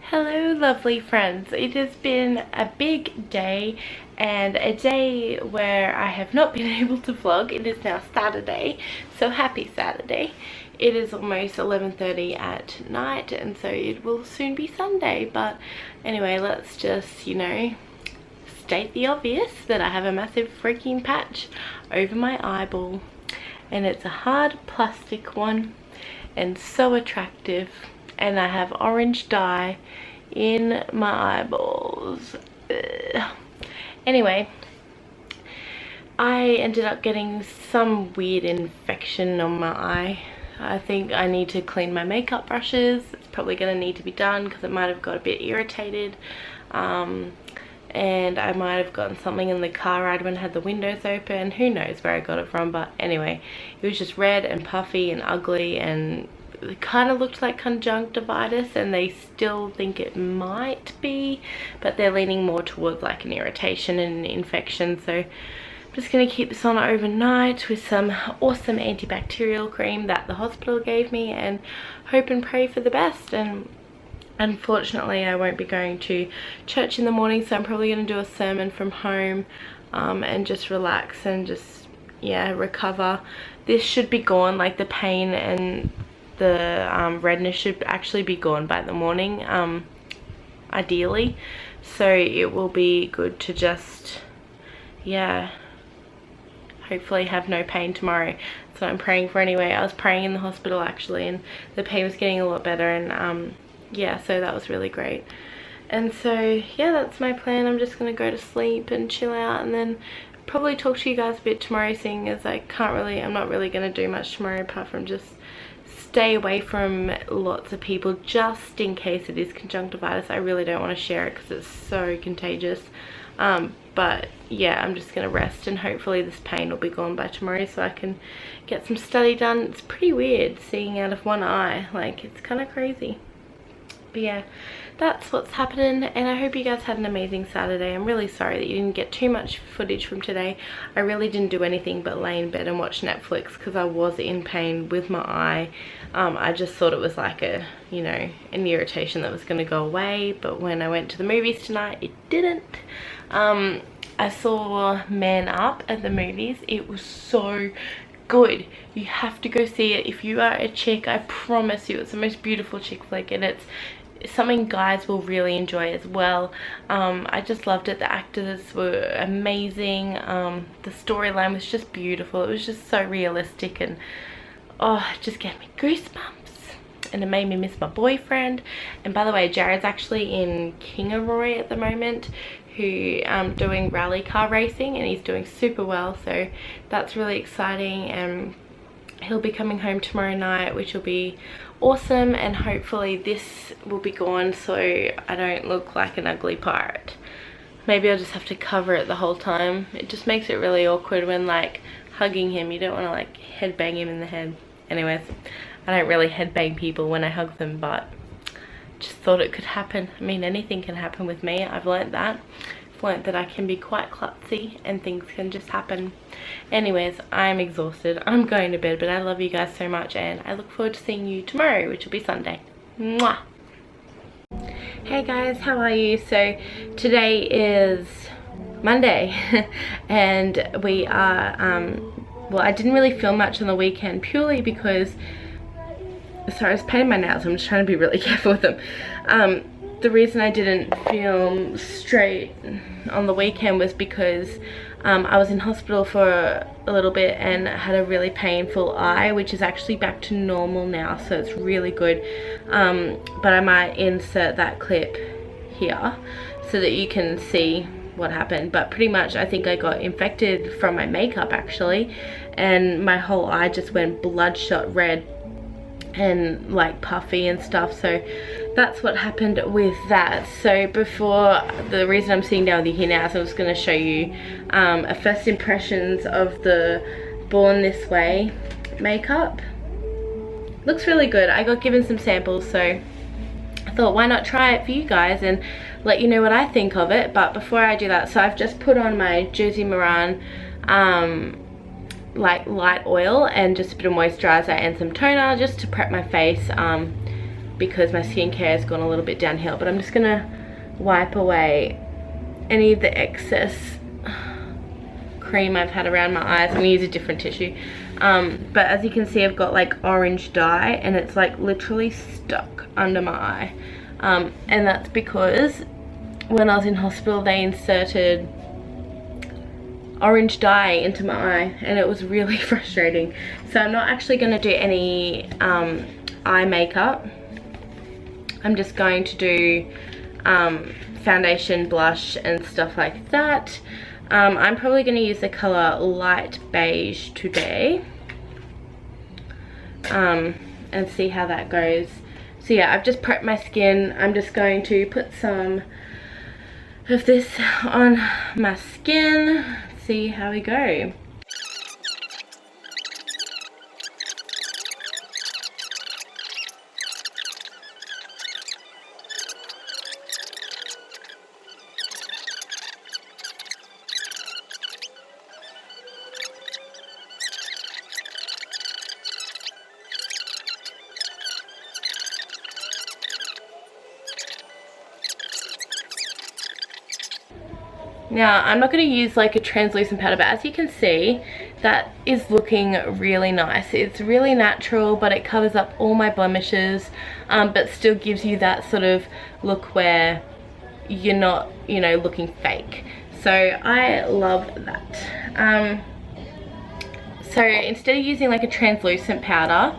Hello lovely friends, it has been a big day and a day where I have not been able to vlog. It is now Saturday, so happy Saturday. It is almost 11:30 at night and so it will soon be Sunday, but anyway, let's just, you know, state the obvious that I have a massive freaking patch over my eyeball and it's a hard plastic one and so attractive. And I have orange dye in my eyeballs. Ugh. Anyway, I ended up getting some weird infection on my eye. I think I need to clean my makeup brushes. It's probably going to need to be done because it might have got a bit irritated. And I might have gotten something in the car ride when I had the windows open. Who knows where I got it from, but anyway, it was just red and puffy and ugly, and it kind of looked like conjunctivitis, and they still think it might be, but they're leaning more towards like an irritation and an infection. So I'm just going to keep this on overnight with some awesome antibacterial cream that the hospital gave me and hope and pray for the best. And unfortunately I won't be going to church in the morning, so I'm probably going to do a sermon from home and just relax and just, yeah, recover. This should be gone, like the pain and the redness should actually be gone by the morning, ideally, so it will be good to just, yeah, hopefully have no pain tomorrow. That's what I'm praying for anyway. I was praying in the hospital actually, and the pain was getting a lot better, and yeah, so that was really great. And so yeah, that's my plan. I'm just gonna go to sleep and chill out, and then probably talk to you guys a bit tomorrow, seeing as I'm not really gonna do much tomorrow apart from just stay away from lots of people just in case it is conjunctivitis. I really don't want to share it because it's so contagious. But yeah, I'm just gonna rest and hopefully this pain will be gone by tomorrow so I can get some study done. It's pretty weird seeing out of one eye, like it's kind of crazy. But yeah, that's what's happening, and I hope you guys had an amazing Saturday. I'm really sorry that you didn't get too much footage from today. I really didn't do anything but lay in bed and watch Netflix because I was in pain with my eye. I just thought it was like a, you know, an irritation that was going to go away, but when I went to the movies tonight, it didn't. I saw Man Up at the movies. It was so good. You have to go see it if you are a chick. I promise you, it's the most beautiful chick flick, and it's something guys will really enjoy as well. I just loved it. The actors were amazing. The storyline was just beautiful. It was just so realistic, and oh, it just gave me goosebumps, and it made me miss my boyfriend. And by the way, Jared's actually in Kingaroy at the moment, who doing rally car racing, and he's doing super well, so that's really exciting. And he'll be coming home tomorrow night, which will be awesome, and hopefully this will be gone so I don't look like an ugly pirate. Maybe I'll just have to cover it the whole time. It just makes it really awkward when like hugging him. You don't want to like headbang him in the head. Anyways, I don't really headbang people when I hug them, but just thought it could happen. I mean, anything can happen with me. I've learned that. I've learned that I can be quite klutzy and things can just happen. Anyways, I'm exhausted. I'm going to bed, but I love you guys so much, and I look forward to seeing you tomorrow, which will be Sunday. Mwah! Hey guys, how are you? So today is Monday and we are well, I didn't really film much on the weekend purely because, sorry, I was painting my nails. I'm just trying to be really careful with them. The reason I didn't film straight on the weekend was because I was in hospital for a little bit and had a really painful eye, which is actually back to normal now, so it's really good. But I might insert that clip here so that you can see what happened. But pretty much I think I got infected from my makeup actually, and my whole eye just went bloodshot red and like puffy and stuff. So that's what happened with that. So before, the reason I'm sitting down with you here now is I'm just going to show you a first impressions of the Born This Way makeup. Looks really good. I got given some samples, so I thought why not try it for you guys and let you know what I think of it. But before I do that, so I've just put on my Jersey Moran like light oil and just a bit of moisturizer and some toner just to prep my face. because my skincare has gone a little bit downhill. But I'm just gonna wipe away any of the excess cream I've had around my eyes. I'm gonna use a different tissue. But as you can see, I've got like orange dye and it's like literally stuck under my eye. And that's because when I was in hospital, they inserted orange dye into my eye and it was really frustrating. So I'm not actually going to do any eye makeup. I'm just going to do foundation, blush and stuff like that. I'm probably going to use the color light beige today and see how that goes. So yeah, I've just prepped my skin. I'm just going to put some of this on my skin, see how we go. Now, I'm not going to use like a translucent powder, but as you can see, that is looking really nice. It's really natural, but it covers up all my blemishes, but still gives you that sort of look where you're not, you know, looking fake. So I love that. So instead of using like a translucent powder,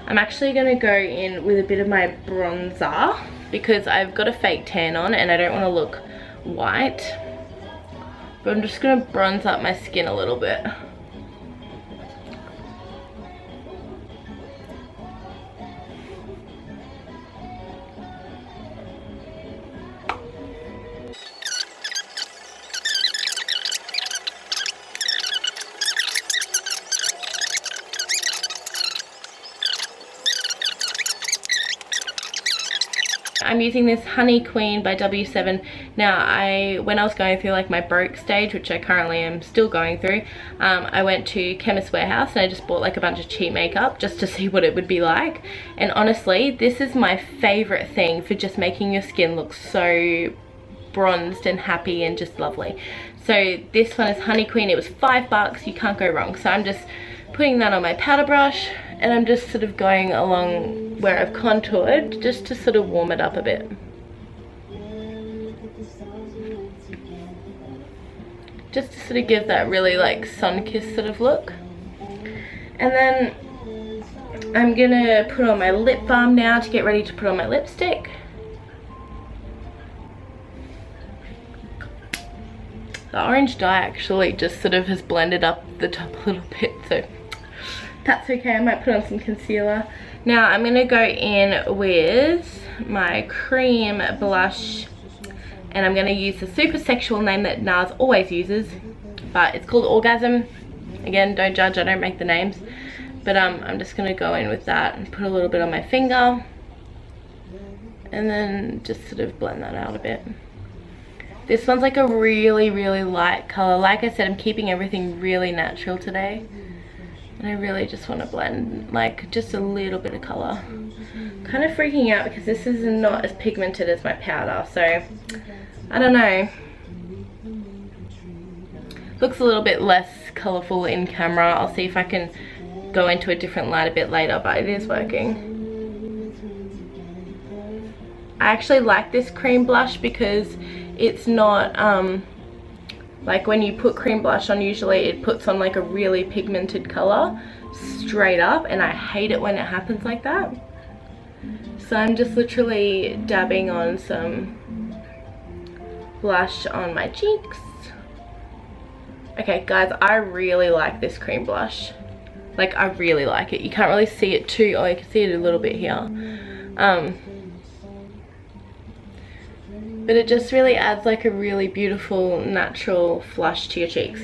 I'm actually going to go in with a bit of my bronzer because I've got a fake tan on and I don't want to look white. But I'm just going to bronze up my skin a little bit. I'm using this Honey Queen by W7. Now, when I was going through like my broke stage, which I currently am still going through, I went to Chemist Warehouse and I just bought like a bunch of cheap makeup just to see what it would be like. And honestly, this is my favorite thing for just making your skin look so bronzed and happy and just lovely. So this one is Honey Queen. It was $5. You can't go wrong. So I'm just putting that on my powder brush and I'm just sort of going along where I've contoured just to sort of warm it up a bit. Just to sort of give that really like sun-kissed sort of look. And then I'm gonna put on my lip balm now to get ready to put on my lipstick. The orange dye actually just sort of has blended up the top a little bit, so that's okay. I might put on some concealer. Now I'm going to go in with my cream blush and I'm going to use the super sexual name that NARS always uses, but it's called Orgasm. Again, don't judge, I don't make the names. But I'm just going to go in with that and put a little bit on my finger and then just sort of blend that out a bit. This one's like a really, really light color. Like I said, I'm keeping everything really natural today. And I really just want to blend like just a little bit of color. Kind of freaking out because this is not as pigmented as my powder. So, I don't know. Looks a little bit less colorful in camera. I'll see if I can go into a different light a bit later, but it is working. I actually like this cream blush because it's not like when you put cream blush on, usually it puts on like a really pigmented color straight up, and I hate it when it happens like that. So I'm just literally dabbing on some blush on my cheeks. Okay guys, I really like this cream blush. Like, I really like it. You can't really see it too. Oh, you can see it a little bit here. But it just really adds like a really beautiful natural flush to your cheeks.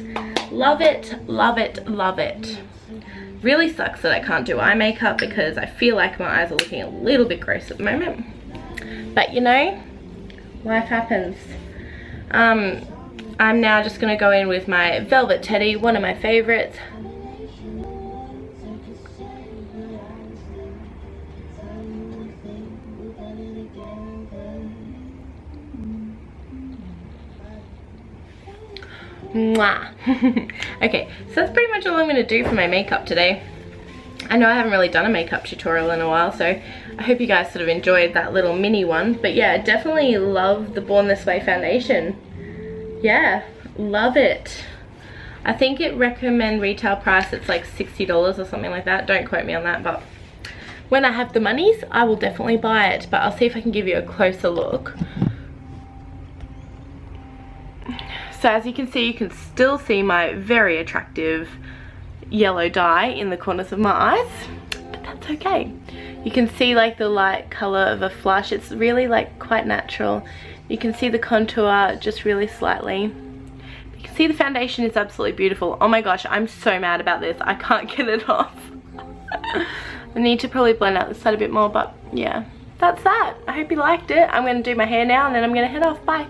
Love it, love it, love it. Really sucks that I can't do eye makeup because I feel like my eyes are looking a little bit gross at the moment. But you know, life happens. I'm now just going to go in with my Velvet Teddy, one of my favorites. Mwah. Okay, so that's pretty much all I'm going to do for my makeup today. I know I haven't really done a makeup tutorial in a while, so I hope you guys sort of enjoyed that little mini one. But yeah, definitely love the Born This Way foundation. Yeah, love it. I think it recommend retail price, it's like $60 or something like that. Don't quote me on that, but when I have the monies, I will definitely buy it. But I'll see if I can give you a closer look. So as you can still see my very attractive yellow dye in the corners of my eyes, but that's okay. You can see like the light color of a flush. It's really like quite natural. You can see the contour just really slightly. You can see the foundation is absolutely beautiful. Oh my gosh, I'm so mad about this. I can't get it off. I need to probably blend out this side a bit more, but yeah, that's that. I hope you liked it. I'm going to do my hair now and then I'm going to head off. Bye.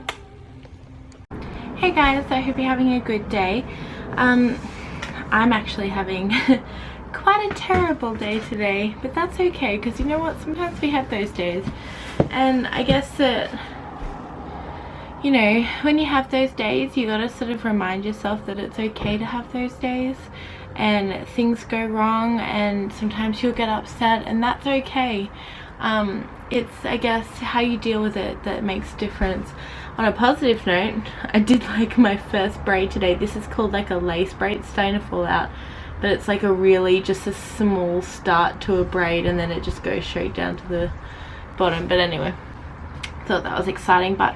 Hey guys, I hope you're having a good day. I'm actually having quite a terrible day today, but that's okay, because you know what, sometimes we have those days. And I guess that, you know, when you have those days, you gotta sort of remind yourself that it's okay to have those days, and things go wrong, and sometimes you'll get upset, and that's okay. It's, I guess, how you deal with it that makes a difference. On a positive note, I did like my first braid today. This is called like a lace braid. It's starting to fall out, but it's like a really just a small start to a braid, and then it just goes straight down to the bottom. But anyway, thought that was exciting. But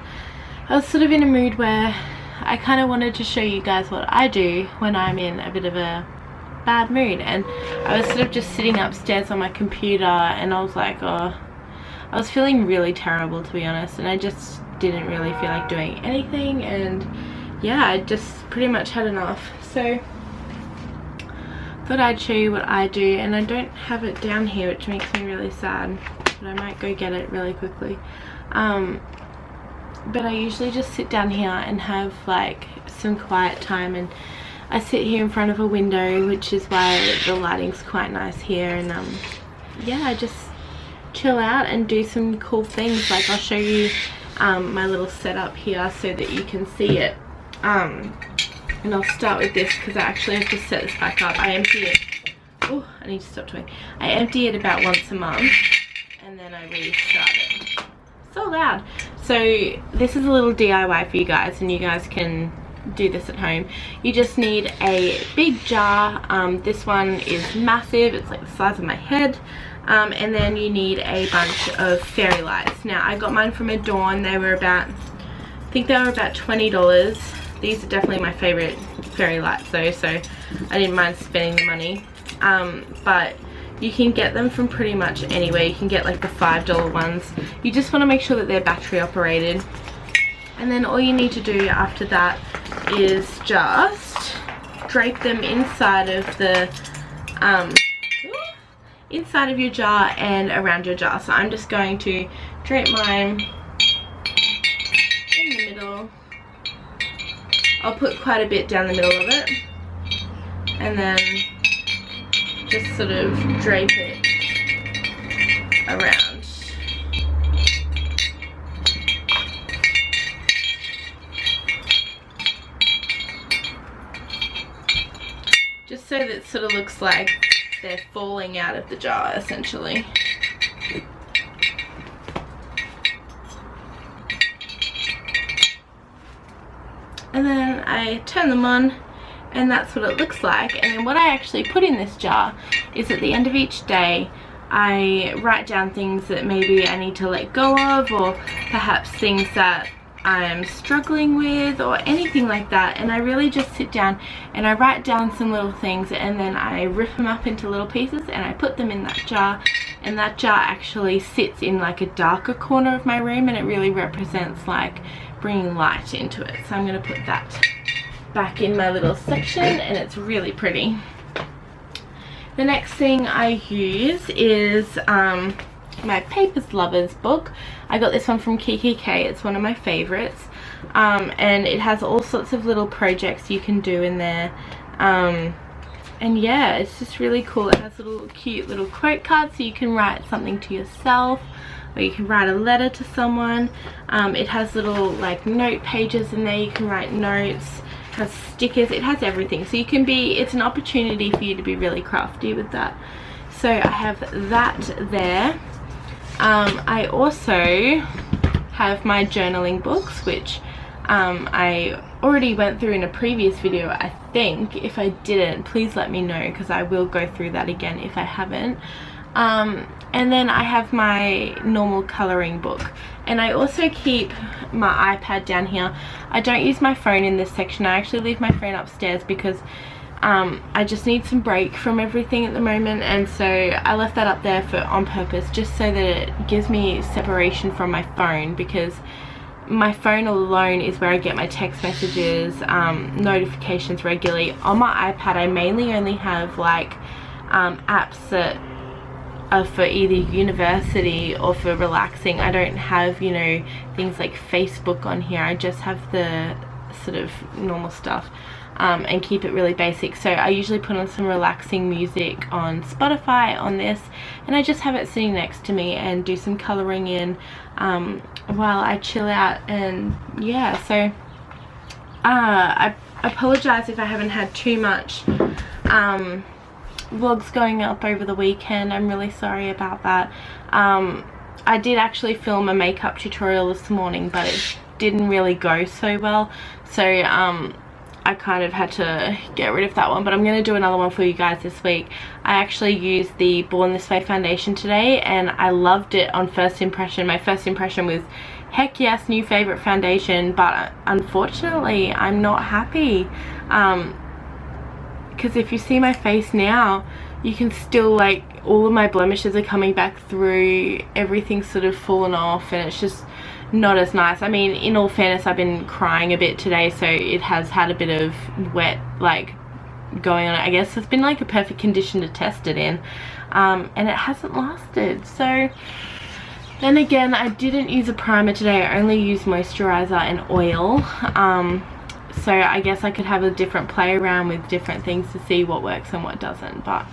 I was sort of in a mood where I kind of wanted to show you guys what I do when I'm in a bit of a bad mood. And I was sort of just sitting upstairs on my computer, and I was like, oh, I was feeling really terrible, to be honest, and I just didn't really feel like doing anything, and yeah, I just pretty much had enough. So thought I'd show you what I do, and I don't have it down here, which makes me really sad, but I might go get it really quickly. But I usually just sit down here and have like some quiet time, and I sit here in front of a window, which is why the lighting's quite nice here, and yeah, I just chill out and do some cool things. Like I'll show you my little setup here so that you can see it, and I'll start with this because I actually have to set this back up. I empty it, oh, I need to stop talking. I empty it about once a month, and then I restart it. So loud. So this is a little DIY for you guys, and you guys can do this at home. You just need a big jar. This one is massive, it's like the size of my head. And then you need a bunch of fairy lights. Now I got mine from Adorn. They were about, I think they were about $20. These are definitely my favorite fairy lights though, so I didn't mind spending the money. But you can get them from pretty much anywhere. You can get like the $5 ones. You just want to make sure that they're battery operated. And then all you need to do after that is just drape them inside of the inside of your jar and around your jar. So I'm just going to drape mine in the middle. I'll put quite a bit down the middle of it, and then just sort of drape it around. Just so that it sort of looks like they're falling out of the jar, essentially. And then I turn them on, and that's what it looks like. And then what I actually put in this jar is at the end of each day, I write down things that maybe I need to let go of, or perhaps things that I'm struggling with, or anything like that. And I really just sit down and I write down some little things, and then I rip them up into little pieces and I put them in that jar. And that jar actually sits in like a darker corner of my room, and it really represents like bringing light into it. So I'm going to put that back in my little section, and it's really pretty. The next thing I use is my Papers Lovers book. I got this one from KKK. It's one of my favorites, and it has all sorts of little projects you can do in there, and yeah, it's just really cool. It has little cute little quote cards, so you can write something to yourself, or you can write a letter to someone. It has little like note pages in there, you can write notes, has stickers, it has everything, so you can be, it's an opportunity for you to be really crafty with that. So I have that there. I also have my journaling books, which I already went through in a previous video, I think. If I didn't, please let me know, because I will go through that again if I haven't. And then I have my normal colouring book, and I also keep my iPad down here. I don't use my phone in this section. I actually leave my phone upstairs because I just need some break from everything at the moment, and so I left that up there on purpose, just so that it gives me separation from my phone, because my phone alone is where I get my text messages, notifications regularly. On my iPad I mainly only have like apps that are for either university or for relaxing. I don't have, you know, things like Facebook on here. I just have the sort of normal stuff. And keep it really basic. So I usually put on some relaxing music on Spotify on this, and I just have it sitting next to me and do some colouring in while I chill out. And yeah, so I apologise if I haven't had too much vlogs going up over the weekend. I'm really sorry about that. I did actually film a makeup tutorial this morning, but it didn't really go so well, so I kind of had to get rid of that one, but I'm going to do another one for you guys this week. I actually used the Born This Way foundation today, and I loved it on first impression. My first impression was, heck yes, new favorite foundation, but unfortunately I'm not happy, because if you see my face now, you can still, like, all of my blemishes are coming back through, everything's sort of fallen off, and it's just not as nice. I mean, in all fairness, I've been crying a bit today, so it has had a bit of wet, like, going on. I guess it's been like a perfect condition to test it in, and it hasn't lasted. So then again, I didn't use a primer today. I only used moisturizer and oil, so I guess I could have a different play around with different things to see what works and what doesn't. But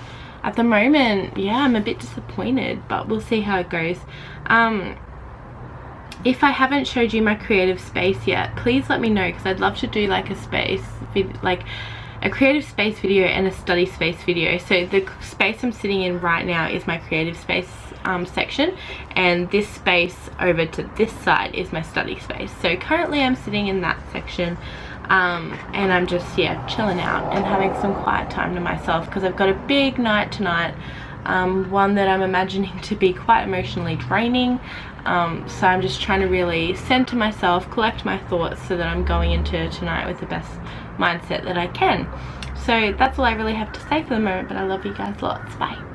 at the moment, yeah, I'm a bit disappointed, but we'll see how it goes. If I haven't showed you my creative space yet, please let me know, because I'd love to do like a creative space video and a study space video. So the space I'm sitting in right now is my creative space section, and this space over to this side is my study space. So currently I'm sitting in that section, and I'm just, yeah, chilling out and having some quiet time to myself, because I've got a big night tonight, one that I'm imagining to be quite emotionally draining. So I'm just trying to really center myself, collect my thoughts, so that I'm going into tonight with the best mindset that I can. So that's all I really have to say for the moment, but I love you guys lots. Bye.